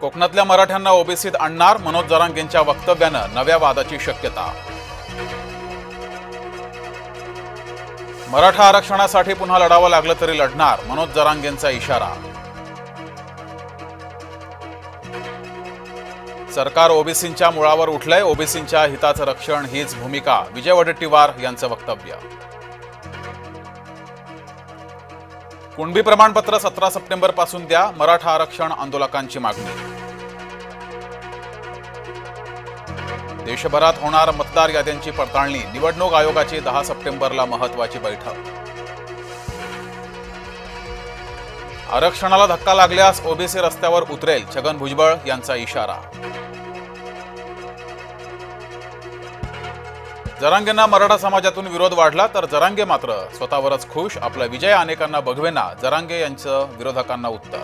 कोकणातल्या मराठ्यांना ओबीसीत आणणार, मनोज जरांगेंच्या वक्तव्यानं नव्या वादाची शक्यता। मराठा आरक्षणासाठी पुन्हा लढावं लागलं तरी लढणार, मनोज जरांगेंचा इशारा। सरकार ओबीसींच्या मुळावर उठलंय, ओबीसींच्या हिताचं रक्षण हीच भूमिका, विजय वडेट्टीवार यांचं वक्तव्य। कुणबी प्रमाणपत्र 17 सप्टेंबर पासून द्या, मराठा आरक्षण आंदोलकांची मागणी। देशभरात होणार मतदार याद्यांची पडताळणी, निवडणूक आयोगाची 10 सप्टेंबरला महत्त्वाची बैठक। आरक्षणाला धक्का लागल्यास ओबीसी रस्त्यावर उतरेल, छगन भुजबळ यांचा इशारा। जरांगेंना मराठा समाजातून विरोध वाढला तर जरांगे मात्र स्वतःवरच खुश, आपला विजय अनेकांना बघवेना, जरांगे यांचं विरोधकांना उत्तर।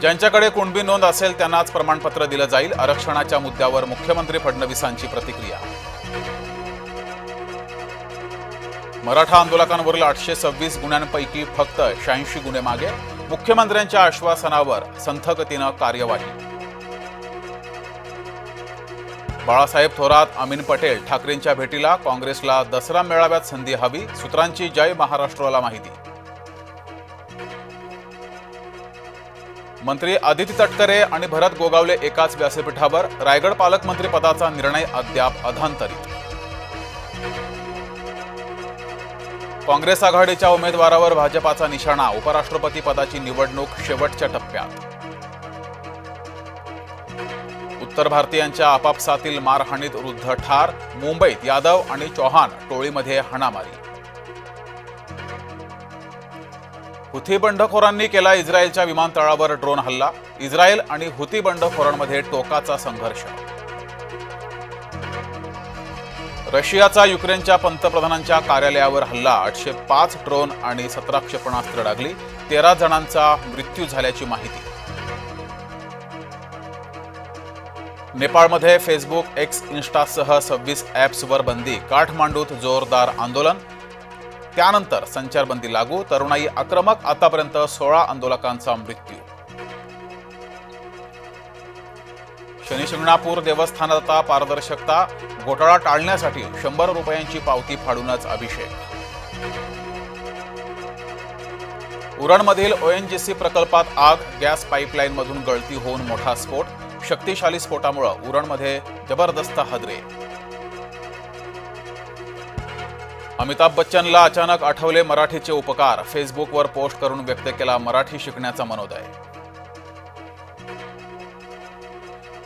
ज्यांच्याकडे कुणबी नोंद असेल त्यांनाच प्रमाणपत्र दिलं जाईल, आरक्षणाच्या मुद्द्यावर मुख्यमंत्री फडणवीसांची प्रतिक्रिया। मराठा आंदोलकांवरील 826 गुन्ह्यांपैकी फक्त 86 गुन्हे मागे, मुख्यमंत्र्यांच्या आश्वासनावर संथगतीनं कार्यवाही। बाळासाहेब थोरात, अमीन पटेल ठाकरेंच्या भेटीला, काँग्रेसला दसरा मेळाव्यात संधी हवी, सूत्रांची जय महाराष्ट्राला माहिती। मंत्री आदिती तटकरे आणि भरत गोगावले एकाच व्यासपीठावर, रायगड पालकमंत्री पदाचा निर्णय अद्याप अधांतरित। काँग्रेस आघाडीच्या उमेदवारावर भाजपाचा निशाणा, उपराष्ट्रपती पदाची निवडणूक शेवटच्या टप्प्यात। उत्तर भारतीयांच्या आपापसातील मारहाणीत वृद्ध ठार, मुंबईत यादव आणि चौहान टोळीमध्ये हाणामारी। हुथी बंडखोरांनी केला इस्रायलच्या विमानतळावर ड्रोन हल्ला, इस्रायल आणि हुथी बंडखोरांमध्ये टोकाचा संघर्ष। रशियाचा युक्रेनच्या पंतप्रधानांच्या कार्यालयावर हल्ला, 805 ड्रोन आणि 17 क्षेपणास्त्र डागली, 13 जणांचा मृत्यू झाल्याची माहिती। नेपाळमध्ये फेसबुक, एक्स, इन्स्टासह 26 ॲप्सवर बंदी, काठमांडूत जोरदार आंदोलन, त्यानंतर संचारबंदी लागू, तरुणाई आक्रमक, आतापर्यंत 16 आंदोलकांचा मृत्यू। शनी शिंगणापूर देवस्थानात आता पारदर्शकता, घोटाळा टाळण्यासाठी 100 रुपयांची पावती फाडूनच अभिषेक। उरणमधील ओएनजीसी प्रकल्पात आग, गॅस पाईपलाईनमधून गळती होऊन मोठा स्फोट, शक्तिशाली स्फोटामुळे उरणमध्ये जबरदस्त हादरे। अमिताभ बच्चनला अचानक आठवले मराठीचे उपकार, फेसबुकवर पोस्ट करून व्यक्त केला मराठी शिकण्याचा मनोदय।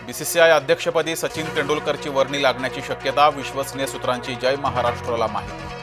बीसीसीआय अध्यक्षपदी सचिन तेंडुलकरची वर्णी लागण्याची शक्यता, विश्वसनीय सूत्रांची जय महाराष्ट्राला माहिती।